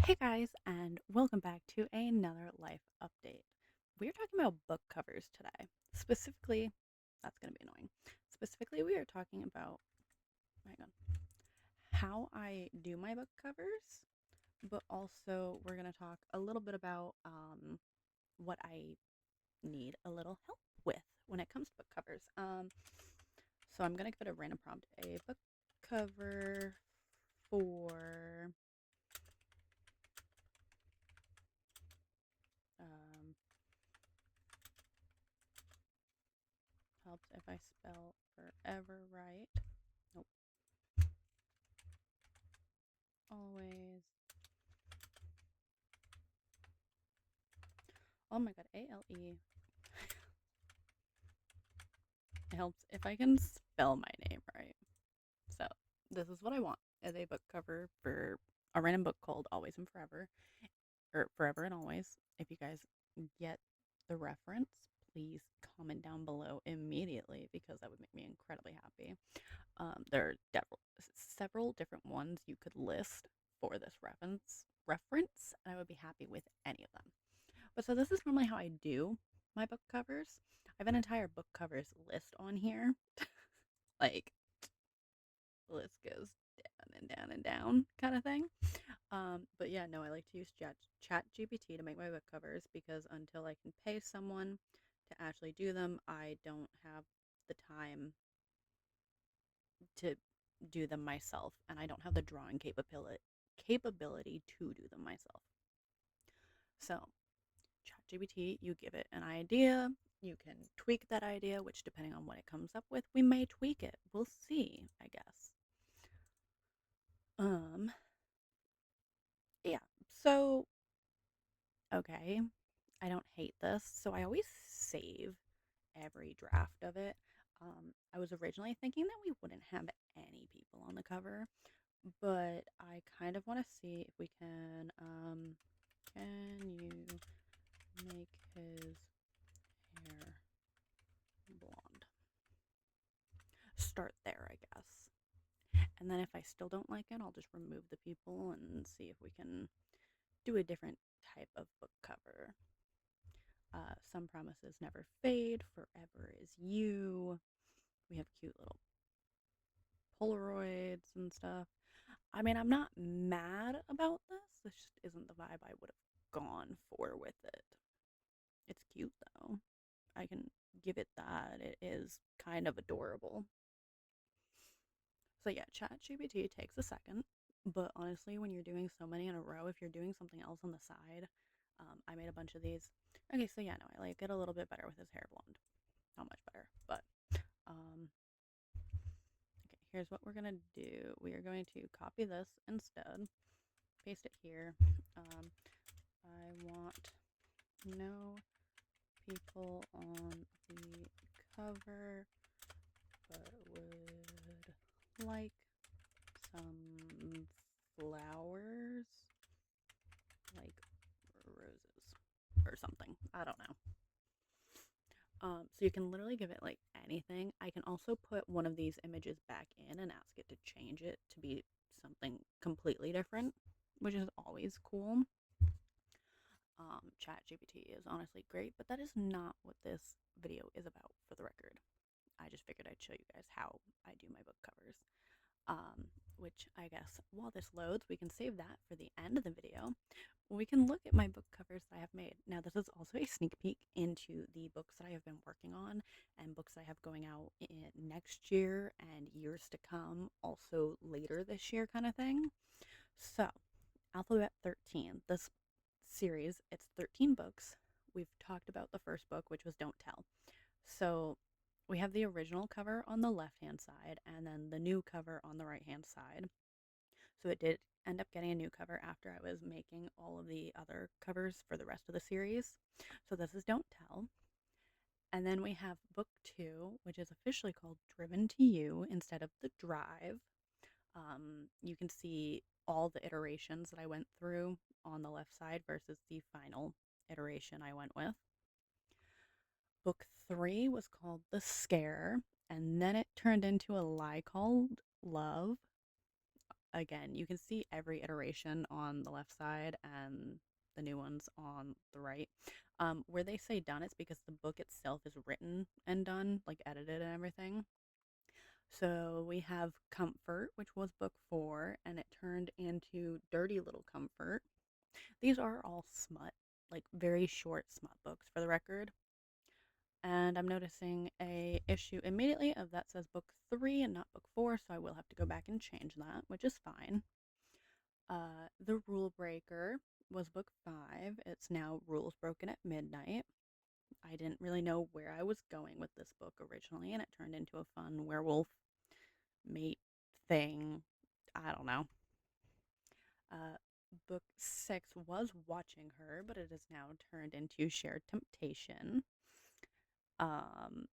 Hey guys, and welcome back to another life update. We are talking about book covers today. Specifically, that's going to be annoying. Specifically, we are talking about, hang on, how I do my book covers, but also we're going to talk a little bit about what I need a little help with when it comes to book covers. So I'm going to give it a random prompt, a book cover for um, helps if I spell forever right. Nope. Always. Oh my god, ALE. It helps if I can spell my name right. So, this is what I want as a book cover for a random book called Always and Forever, or Forever and Always. If you guys get the reference, please comment down below immediately because that would make me incredibly happy. There are several different ones you could list for this reference, and I would be happy with any of them. But so this is normally how I do my book covers. I have an entire book covers list on here. Like the list goes down and down and down kind of thing. But yeah, no, I like to use Chat GPT to make my book covers because until I can pay someone to actually do them, I don't have the time to do them myself, and I don't have the drawing capability to do them myself. So ChatGPT, you give it an idea, you can tweak that idea, which depending on what it comes up with, we may tweak it. We'll see, I guess. Um, yeah. So, okay. I don't hate this, so I always save every draft of it. I was originally thinking that we wouldn't have any people on the cover, but I kind of want to see if we can you make his hair blonde? Start there, I guess. And then if I still don't like it, I'll just remove the people and see if we can do a different type of book cover. Some promises never fade, forever is you. We have cute little Polaroids and stuff. I mean, I'm not mad about this. This just isn't the vibe I would have gone for with it. It's cute though. I can give it that. It is kind of adorable. So yeah, ChatGPT takes a second, but honestly, when you're doing so many in a row, if you're doing something else on the side, I made a bunch of these. Okay, so yeah, no, I like it a little bit better with his hair blonde. Not much better, but um, okay. Here's what we're gonna do. We are going to copy this instead, paste it here. I want no people on the cover, but would like some flowers, like roses or something. I don't know. So you can literally give it like anything. I can also put one of these images back in and ask it to change it to be something completely different, which is always cool. Chat GPT is honestly great, but that is not what this video is about for the record. I just figured I'd show you guys how I do my book covers. Which I guess while this loads, we can save that for the end of the video. We can look at my book covers that I have made. Now, this is also a sneak peek into the books that I have been working on and books I have going out in next year and years to come, also later this year, kind of thing. So, Alphabet 13, this series, it's 13 books. We've talked about the first book, which was Don't Tell. So, we have the original cover on the left hand side and then the new cover on the right hand side. So it did end up getting a new cover after I was making all of the other covers for the rest of the series. So this is Don't Tell. And then we have book two, which is officially called Driven to You instead of The Drive. You can see all the iterations that I went through on the left side versus the final iteration I went with. Book three was called The Scare, and then it turned into A Lie Called Love. again, you can see every iteration on the left side and the new ones on the right. Where they say done, it's because the book itself is written and done, like edited and everything. So we have Comfort, which was book 4, and it turned into Dirty Little Comfort. These are all smut, like very short smut books for the record. And I'm noticing a issue immediately of that says book 3 and not book 4, so I will have to go back and change that, which is fine. The Rule Breaker was book 5. It's now Rules Broken at Midnight. I didn't really know where I was going with this book originally, and it turned into a fun werewolf mate thing. I don't know. Uh, book 6 was Watching Her, but it is now turned into Shared Temptation. Um,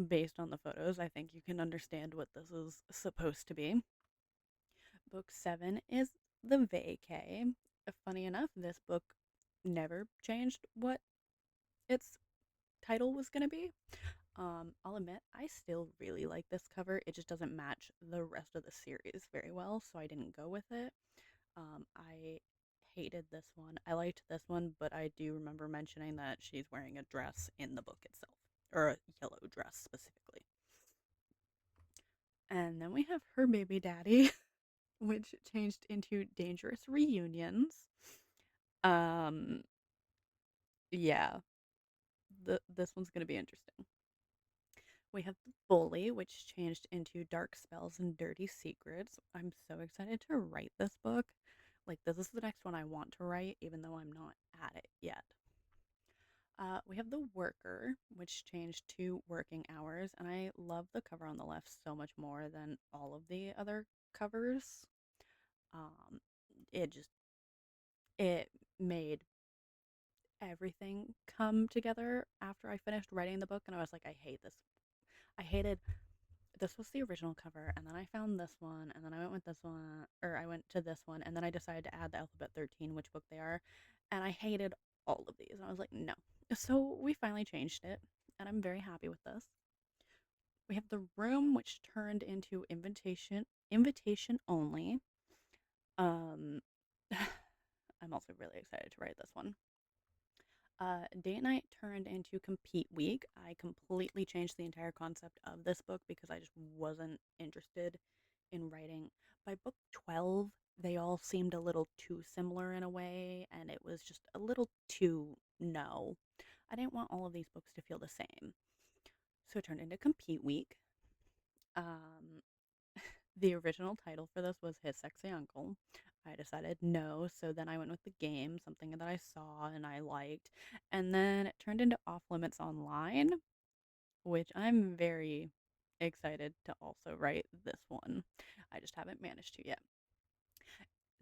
Based on the photos, I think you can understand what this is supposed to be. Book 7 is The Vacay. Funny enough, this book never changed what its title was going to be. I'll admit, I still really like this cover. It just doesn't match the rest of the series very well, so I didn't go with it. I hated this one. I liked this one, but I do remember mentioning that she's wearing a dress in the book itself, or a yellow dress specifically. And then we have Her Baby Daddy, which changed into Dangerous Reunions. Um, yeah, this one's gonna be interesting. We have The Bully, which changed into Dark Spells and Dirty Secrets. I'm so excited to write this book. Like, this is the next one I want to write, even though I'm not at it yet. We have The Worker, which changed to Working Hours, and I love the cover on the left so much more than all of the other covers. Um, it made everything come together after I finished writing the book, and I was like, I hate this. I hated this was the original cover, and then I found this one, and then I went with this one, or I went to this one, and then I decided to add the Alphabet 13, which book they are, and I hated all of these, and I was like, no. So we finally changed it, and I'm very happy with this. We have The Room, which turned into invitation only. Um, I'm also really excited to write this one. Date Night turned into Compete Week. I completely changed the entire concept of this book because I just wasn't interested in writing. By book 12, they all seemed a little too similar in a way, and it was just a little too no. I didn't want all of these books to feel the same. So it turned into Compete Week. Um, the original title for this was His Sexy Uncle. I decided no, so then I went with the game, something that I saw and I liked. And then it turned into Off Limits Online, which I'm very excited to also write this one. I just haven't managed to yet.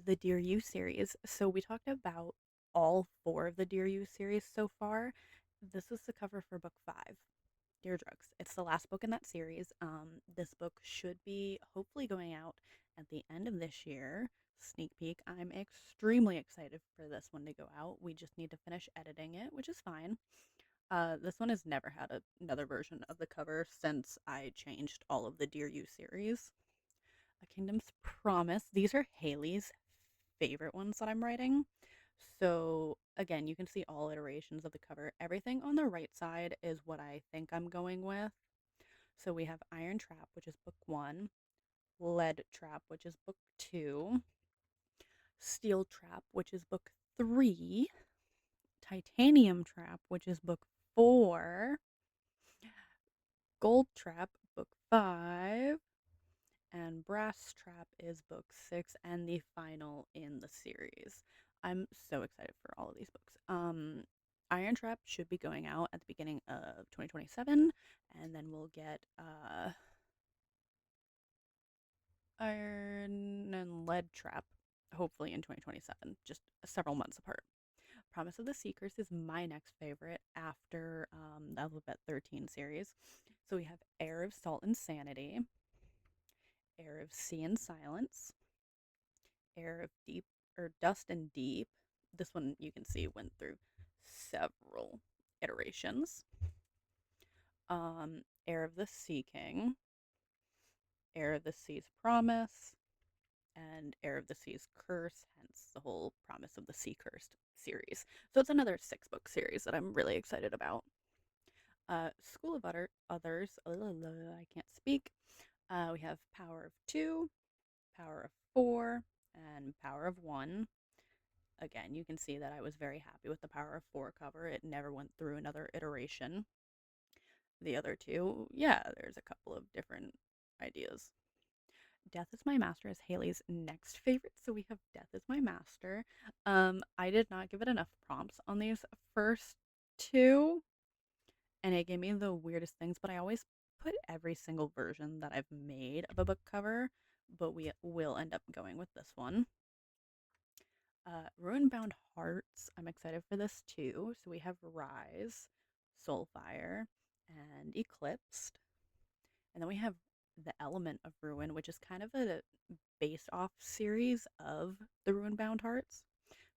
The Dear You series. So we talked about all 4 of the Dear You series so far. This is the cover for book 5. Dear Drugs. It's the last book in that series. This book should be hopefully going out at the end of this year. Sneak peek. I'm extremely excited for this one to go out. We just need to finish editing it, which is fine. This one has never had another version of the cover since I changed all of the Dear You series. A Kingdom's Promise. These are Haley's favorite ones that I'm writing. So again, you can see all iterations of the cover. Everything on the right side is what I think I'm going with. So we have Iron Trap, which is book 1, Lead Trap, which is book 2, Steel Trap, which is book 3, Titanium Trap, which is book 4, Gold Trap, book 5, and Brass Trap is book 6 and the final in the series. I'm so excited for all of these books. Iron Trap should be going out at the beginning of 2027, and then we'll get Iron and Lead Trap hopefully in 2027, just several months apart. Promise of the Seekers is my next favorite after the Alphabet 13 series. So we have Air of Salt and Sanity, Air of Sea and Silence, Air of Deep or Dust and Deep. This one you can see went through several iterations. Air of the Sea King, Air of the Sea's Promise, and Heir of the Sea's Curse, hence the whole Promise of the Sea Cursed series. So it's another 6-book series that I'm really excited about. School of Others, I can't speak. We have Power of 2, Power of 4, and Power of 1. Again, you can see that I was very happy with the Power of 4 cover. It never went through another iteration. The other two, yeah, there's a couple of different ideas. Death is My Master is Haley's next favorite, so we have Death is My Master. I did not give it enough prompts on these first two, and it gave me the weirdest things, but I always put every single version that I've made of a book cover, but we will end up going with this one. Ruinbound Hearts, I'm excited for this too. So we have Rise, Soulfire, and Eclipsed. And then we have The Element of Ruin, which is kind of a based off series of the Ruinbound Hearts.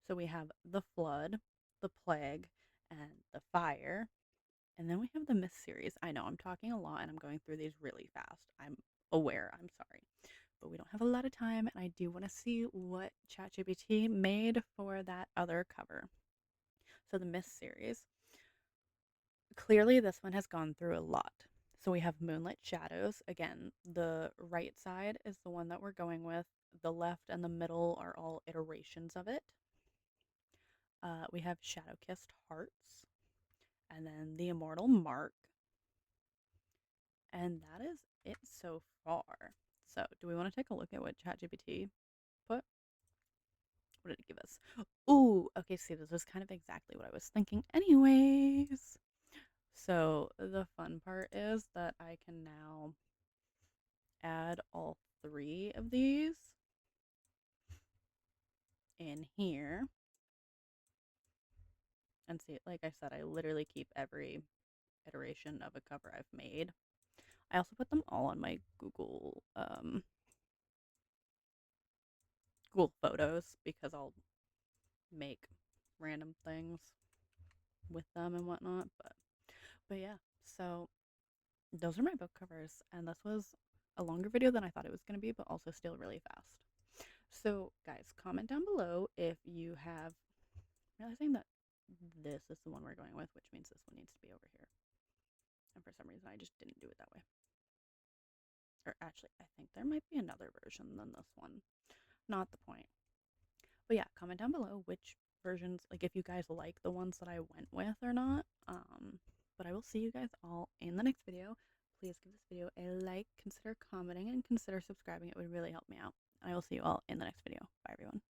So we have the Flood, the Plague, and the Fire. And then we have the Mist series. I know I'm talking a lot and I'm going through these really fast. I'm aware, I'm sorry. But we don't have a lot of time, and I do want to see what ChatGPT made for that other cover. So the Mist series. Clearly, this one has gone through a lot. So we have Moonlit Shadows. Again, the right side is the one that we're going with. The left and the middle are all iterations of it. We have Shadow Kissed Hearts. And then The Immortal Mark. And that is it so far. So, do we want to take a look at what ChatGPT put? What did it give us? Ooh, okay, see, this was kind of exactly what I was thinking anyways. So the fun part is that I can now add all 3 of these in here. And see, like I said, I literally keep every iteration of a cover I've made. I also put them all on my Google Google Photos because I'll make random things with them and whatnot. But yeah, so those are my book covers, and this was a longer video than I thought it was going to be, but also still really fast. So, guys, comment down below if you have, realizing that this is the one we're going with, which means this one needs to be over here. And for some reason, I just didn't do it that way. Or actually, I think there might be another version than this one. Not the point. But yeah, comment down below which versions, like if you guys like the ones that I went with or not. But I will see you guys all in the next video. Please give this video a like, consider commenting, and consider subscribing. It would really help me out. And I will see you all in the next video. Bye, everyone.